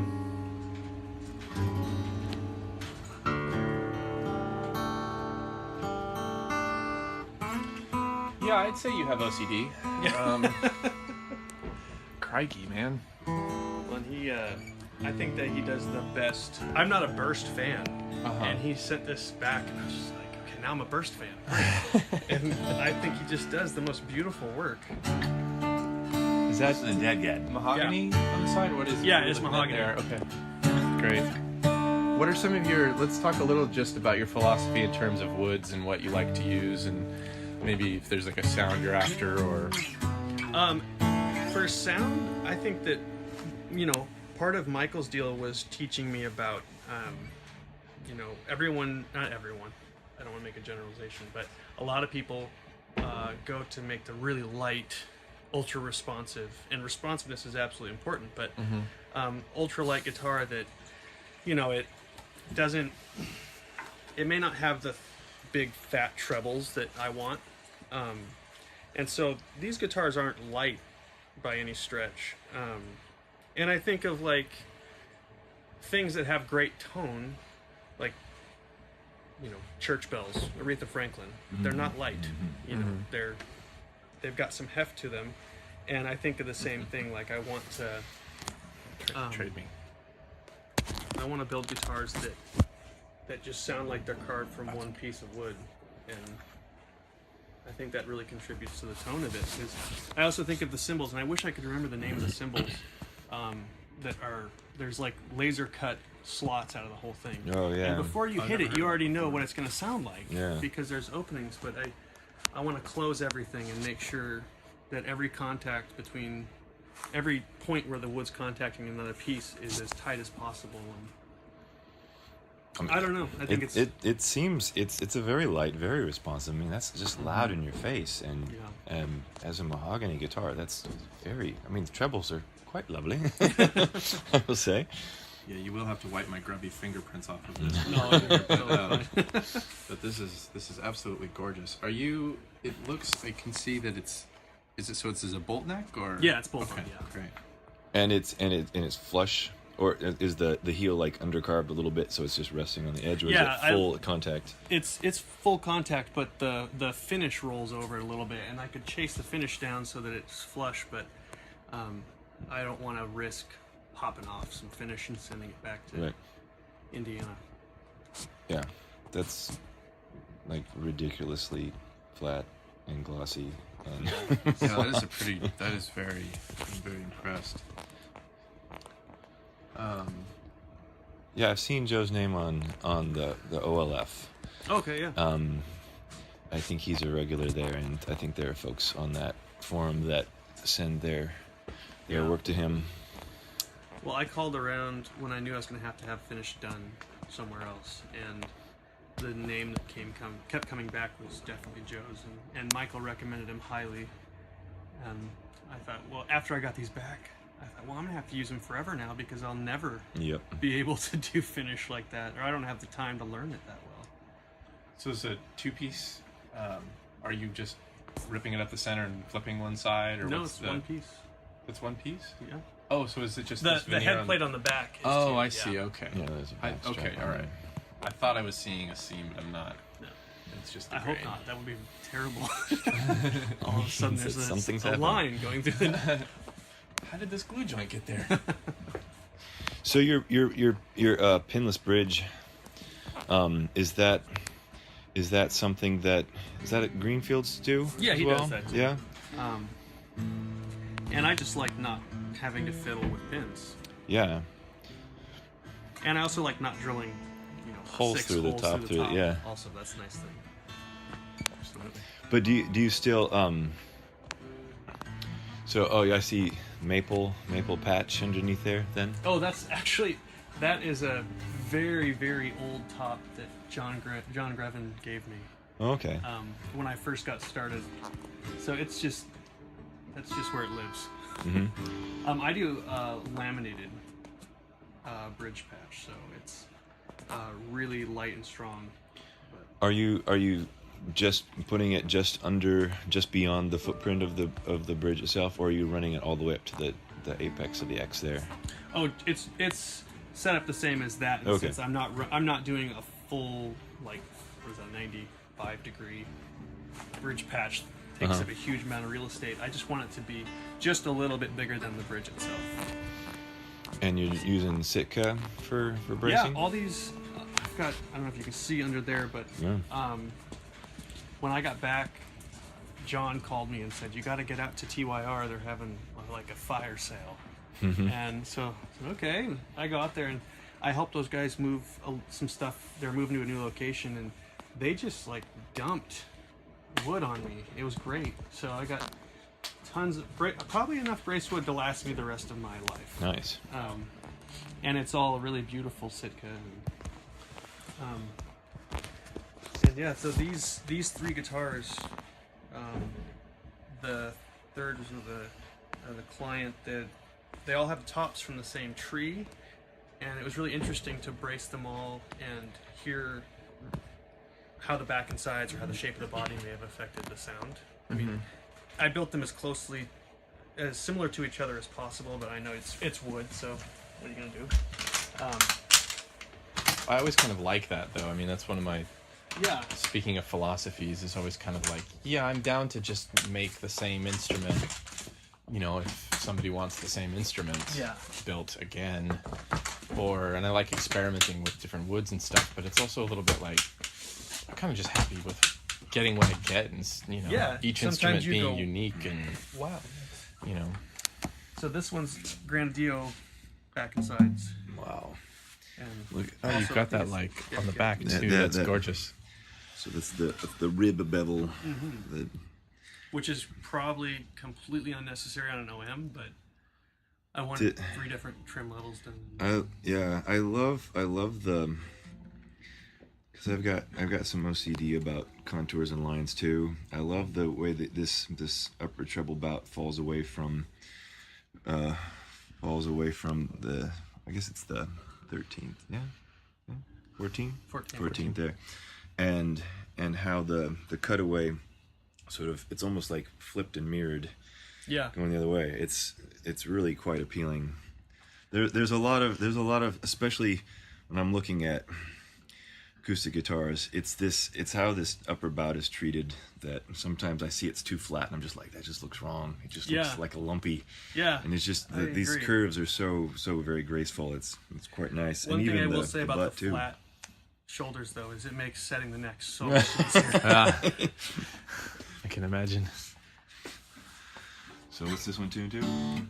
Yeah, I'd say you have OCD. Crikey, man. Well, I think that he does the best. I'm not a Burst fan, and he sent this back, and I was just like, okay, now I'm a Burst fan. And I think he just does the most beautiful work. Is that The dead guy. mahogany on the side? What is it? Yeah, it's Looking at mahogany. there. Okay. Great. What are some of let's talk a little just about your philosophy in terms of woods and what you like to use, and maybe if there's like a sound you're after, or... For sound, I think that, part of Michael's deal was teaching me about, everyone, not everyone, I don't want to make a generalization, but a lot of people go to make the really light, ultra responsive, and responsiveness is absolutely important, but ultra light guitar that, it may not have the big fat trebles that I want. And so these guitars aren't light by any stretch. And I think of like things that have great tone, like, church bells, Aretha Franklin. They're not light, they've got some heft to them. And I think of the same thing, like I want to Trade me. I want to build guitars that just sound like they're carved from one piece of wood, and I think that really contributes to the tone of it. Because I also think of the cymbals, and I wish I could remember the name of the cymbals there's like laser cut slots out of the whole thing. Oh, yeah. And before you hit it, you already know what it's going to sound like. Yeah. Because there's openings, but I want to close everything and make sure that every contact between every point where the wood's contacting another piece is as tight as possible. And I don't know. I think it seems it's a very light, very responsive. I mean, that's just loud in your face, and as a mahogany guitar, that's very. I mean, the trebles are quite lovely. I will say. Yeah, you will have to wipe my grubby fingerprints off of this. But this is absolutely gorgeous. Are you? It looks. I can see that it's. Is it so? It's a bolt neck or? Yeah, it's bolt Okay, neck, yeah. great. And it's flush, or is the heel like undercarved a little bit, so it's just resting on the edge, or is it full contact? It's full contact, but the finish rolls over a little bit, and I could chase the finish down so that it's flush, but I don't want to risk popping off some finish and sending it back to Indiana. Yeah, that's like ridiculously flat and glossy. And Yeah, that is a pretty. That is very. I'm very impressed. Yeah, I've seen Joe's name on the OLF. Okay, yeah. I think he's a regular there, and I think there are folks on that forum that send their work to him. Well, I called around when I knew I was going to have finish done somewhere else, and the name that kept coming back was definitely Joe's, and Michael recommended him highly. And I thought, well, after I got these back, I thought, well, I'm going to have to use them forever now because I'll never be able to do finish like that, or I don't have the time to learn it that well. So it's a 2-piece. Are you just ripping it up the center and flipping one side, or no? what's It's one piece. It's one piece. Yeah. Oh, so is it just the head plate on the back? Is Oh, two, I see. Okay. Yeah, there's a back strap okay. on All there. right. I thought I was seeing a seam, but I'm not. No. It's just. The I hope grain. not. That would be terrible. All of a sudden, there's Something's a happening. line going through the. How did this glue joint get there? So your pinless bridge, is that something that at Greenfields do? Yeah, as he well? does that too. Yeah. And I just like not having to fiddle with pins. Yeah. And I also like not drilling, Holes 6 through the holes top through through the it, top. yeah. Also, that's a nice thing. Absolutely. But do you still So I see maple patch underneath there then? Oh, that is a very, very old top that John Grevin gave me Oh, okay. when I first got started. So that's just where it lives. Mm-hmm. I do laminated bridge patch, so it's really light and strong. But Are you just putting it just beyond the footprint of the bridge itself, or are you running it all the way up to the apex of the X there? oh, it's set up the same as that. In the Okay. sense I'm not doing a full what is that 95-degree bridge patch. Takes up a huge amount of real estate. I just want it to be just a little bit bigger than the bridge itself. And you're using Sitka for bracing? Yeah, all these. I've got. I don't know if you can see under there, but Yeah. when I got back, John called me and said, "You got to get out to TYR. They're having like a fire sale." And so, okay, I go out there and I helped those guys move some stuff. They're moving to a new location, and they just dumped wood on me. It was great. So I got tons of probably enough brace wood to last me the rest of my life. Nice. And it's all really beautiful Sitka. And yeah, so these 3 guitars, the third was the client, they all have tops from the same tree, and it was really interesting to brace them all and hear how the back and sides or how the shape of the body may have affected the sound. I mean, I built them as similar to each other as possible, but I know it's wood, so what are you gonna do? I always kind of like that, though. I mean, that's one of my. Yeah. Speaking of philosophies, is always kind of like, yeah, I'm down to just make the same instrument. If somebody wants the same instrument built again, and I like experimenting with different woods and stuff, but it's also a little bit like I'm kind of just happy with getting what I get, and each instrument being unique and Wow. you know. So this one's Grandio back and sides. Wow. And Look, also you've got that these- like yeah, on the yeah. back too. That- That's that- gorgeous. So that's the rib bevel. Which is probably completely unnecessary on an OM, but I wanted 3 different trim levels done. I love the, because I've got some OCD about contours and lines too. I love the way that this upper treble bout falls away from the, I guess it's the 13th, 14th there, and how the cutaway sort of, it's almost like flipped and mirrored going the other way. It's really quite appealing. There's a lot of, especially when I'm looking at acoustic guitars, it's how this upper bout is treated that sometimes I see it's too flat and I'm just like, that just looks wrong. It just looks like a lumpy. Yeah. And it's just these curves are so very graceful. It's quite nice. One and thing even I will say about the too. flat shoulders though is it makes setting the neck so much easier. I can imagine. So what's this one tuned to?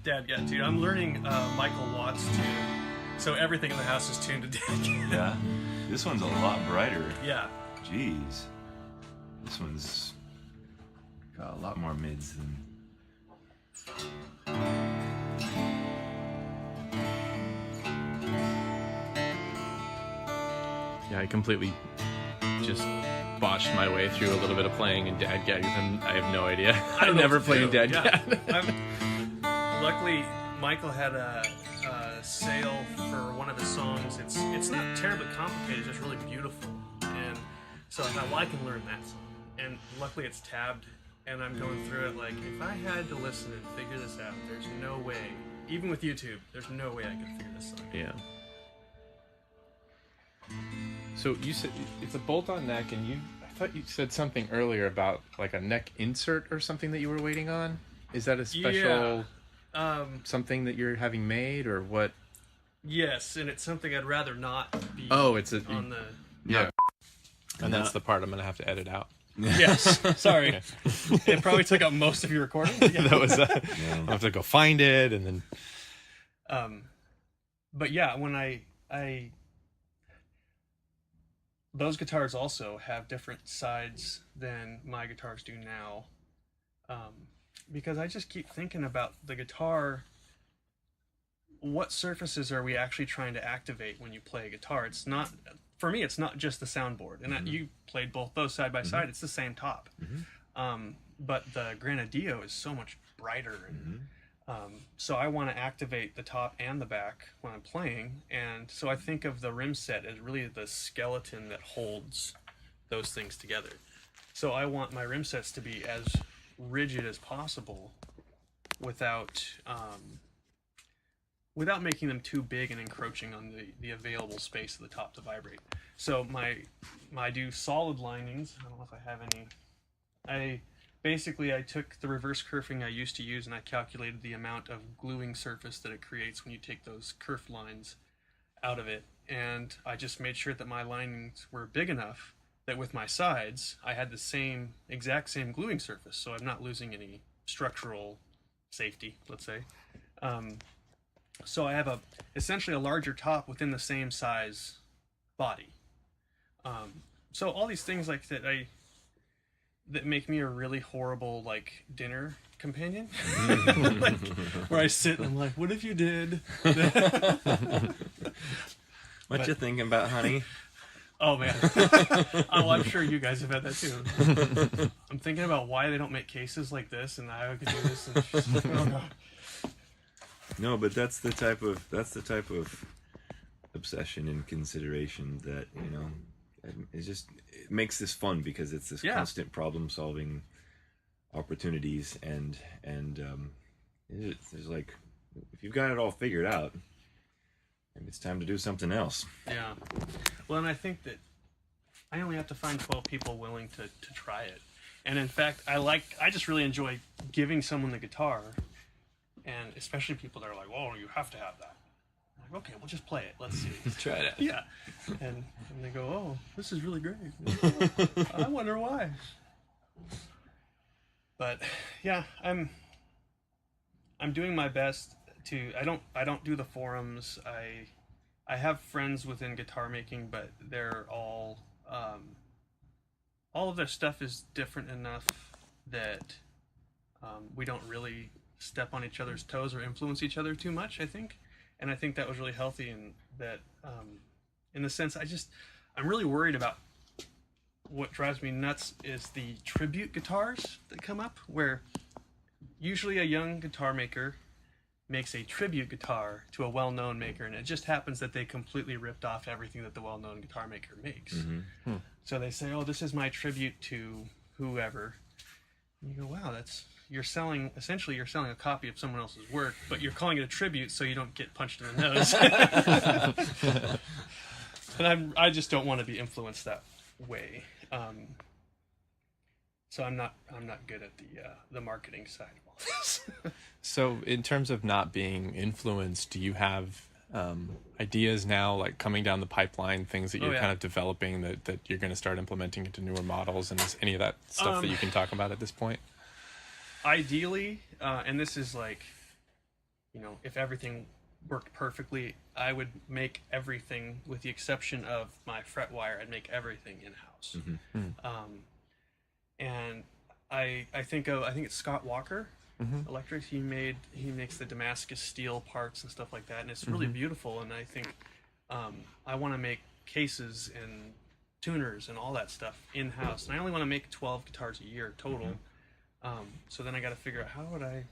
Dad Gat, dude. I'm learning Michael Watt's tune. So everything in the house is tuned to Dad Gat. Yeah. This one's a lot brighter. Yeah. Jeez. This one's got a lot more mids than... Yeah, I completely just botched my way through a little bit of playing in Dad Gat. I have no idea. I never played in Dad Gat. Luckily, Michael had a sale for one of his songs. It's not terribly complicated, it's just really beautiful. And so I thought, well, I can learn that song. And luckily it's tabbed, and I'm going through it like, if I had to listen and figure this out, there's no way, even with YouTube, there's no way I could figure this song out. Yeah. So you said it's a bolt-on neck, and I thought you said something earlier about like a neck insert or something that you were waiting on. Is that a special something that you're having made, or what? Yes, and it's something I'd rather not be on the... Yeah. And that's the part I'm going to have to edit out. Yes, sorry. It probably took up most of your recording. Yeah. That was I'll have to go find it, and then... But yeah, when I those guitars also have different sides than my guitars do now, because I just keep thinking about the guitar. What surfaces are we actually trying to activate when you play a guitar? It's not, for me, it's not just the soundboard. And you played both those side by side. It's the same top. But the Granadillo is so much brighter. And, so I want to activate the top and the back when I'm playing. And so I think of the rim set as really the skeleton that holds those things together. So I want my rim sets to be as rigid as possible without making them too big and encroaching on the available space of the top to vibrate. So I do solid linings. I don't know if I have any. I took the reverse kerfing I used to use, and I calculated the amount of gluing surface that it creates when you take those kerf lines out of it. And I just made sure that my linings were big enough that with my sides, I had the exact same gluing surface. So I'm not losing any structural safety, let's say. So I have essentially a larger top within the same size body. So all these things like that make me a really horrible like dinner companion. Like, where I sit and I'm like, what if you did? What you thinking about, honey? Oh man. Oh, I'm sure you guys have had that too. I'm thinking about why they don't make cases like this and how I could do this, and just, oh god. No, but that's the type of obsession and consideration that, it makes this fun, because it's this constant problem solving opportunities, and there's like, if you've got it all figured out, maybe it's time to do something else. Yeah. Well, and I think that I only have to find 12 people willing to try it. And in fact, I just really enjoy giving someone the guitar, and especially people that are like, "Well, you have to have that." I'm like, okay, we'll just play it. Let's see. Let's try it out. Yeah. And they go, "Oh, this is really great. I wonder why." But yeah, I'm doing my best to. I don't do the forums. I have friends within guitar making, but they're all of their stuff is different enough that we don't really step on each other's toes or influence each other too much, I think. And I think that was really healthy, and that in the sense I'm really worried about what drives me nuts is the tribute guitars that come up, where usually a young guitar maker makes a tribute guitar to a well-known maker, and it just happens that they completely ripped off everything that the well-known guitar maker makes. So they say, oh, this is my tribute to whoever. You go, wow, you're selling a copy of someone else's work, but you're calling it a tribute so you don't get punched in the nose. And I just don't want to be influenced that way. So I'm not good at the marketing side of all this. So in terms of not being influenced, do you have ideas now, like coming down the pipeline, things that you're kind of developing that you're going to start implementing into newer models, and is any of that stuff that you can talk about at this point? Ideally, and this is like, if everything worked perfectly, I would make everything, with the exception of my fret wire, I'd make everything in-house. And I think it's Scott Walker, Electrics. He makes the Damascus steel parts and stuff like that, and it's really beautiful. And I think I want to make cases and tuners and all that stuff in-house. And I only want to make 12 guitars a year total. So then I got to figure out how would I,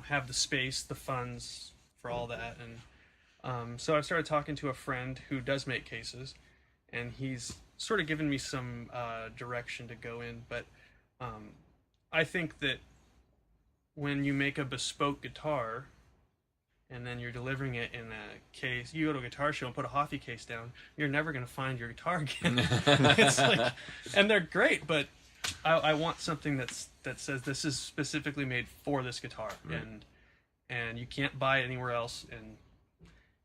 have the space, the funds for all that. And so I started talking to a friend who does make cases, and he's sort of given me some direction to go in. But I think that when you make a bespoke guitar and then you're delivering it in a case, you go to a guitar show and put a Hoffy case down, you're never going to find your guitar again. It's like, and they're great, but I want something that says this is specifically made for this guitar, right. and you can't buy it anywhere else.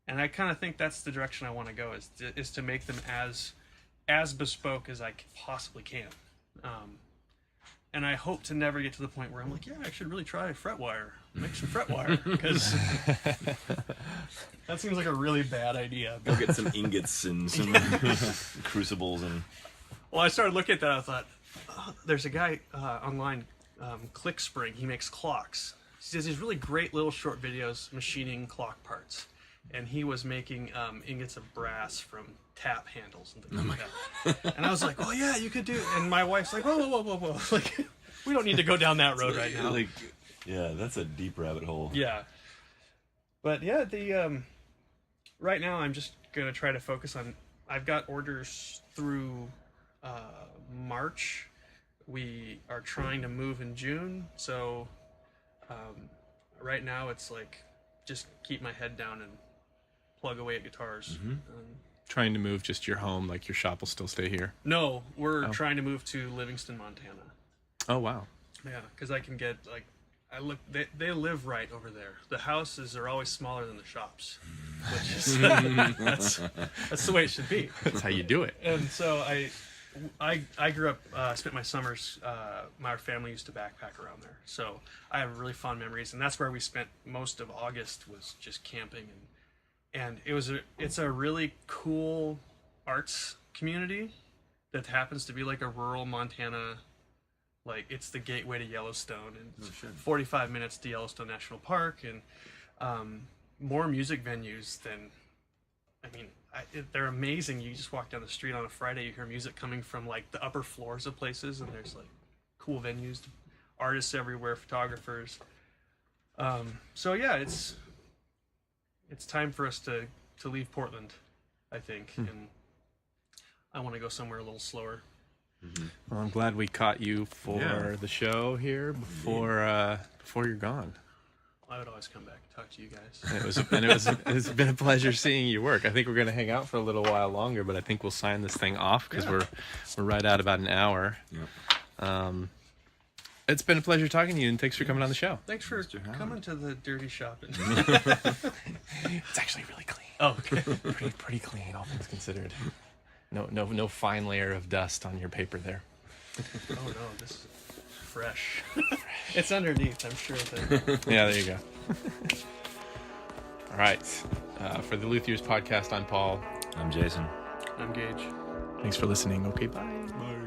And I kind of think that's the direction I want to go, is to make them as bespoke as I possibly can. And I hope to never get to the point where I'm like, yeah, I should really try fret wire. Make some fret wire, because that seems like a really bad idea. Go get some ingots and some crucibles. Well, I started looking at that. I thought, there's a guy online, Click Spring. He makes clocks. He does these really great little short videos machining clock parts. And he was making ingots of brass from tap handles and things like that. And I was like, oh yeah, you could do it. And my wife's like, whoa. Like, we don't need to go down that road right now. Like, yeah, that's a deep rabbit hole. Yeah. But yeah, right now I'm just going to try to focus on, I've got orders through March. We are trying to move in June. So right now it's like, just keep my head down and plug away at guitars. Trying to move just your home, like your shop will still stay here? No, we're trying to move to Livingston, Montana. Oh, wow. Yeah, because I can get, like, they live right over there. The houses are always smaller than the shops, which is, that's the way it should be. That's how you do it. And so I grew up, spent my summers, my family used to backpack around there. So I have really fond memories, and that's where we spent most of August, was just camping. And it's a really cool arts community that happens to be like a rural Montana, like it's the gateway to Yellowstone, and 45 minutes to Yellowstone National Park, and more music venues than, they're amazing. You just walk down the street on a Friday, you hear music coming from like the upper floors of places, and there's like cool venues, artists everywhere, photographers. So yeah, it's time for us to leave Portland, I think, and I want to go somewhere a little slower. Well, I'm glad we caught you for the show here before you're gone. I would always come back and talk to you guys. It's been a pleasure seeing your work. I think we're going to hang out for a little while longer, but I think we'll sign this thing off because we're right at about an hour. Yep. It's been a pleasure talking to you, and thanks for coming on the show. Thanks for coming to the dirty shop. It's actually really clean. Oh, okay. pretty clean, all things considered. No fine layer of dust on your paper there. Oh no, this is fresh. It's underneath, I'm sure. Yeah, there you go. All right. For the Luthierist podcast, I'm Paul. I'm Jason. I'm Gage. Thanks for listening. Okay, bye. Bye.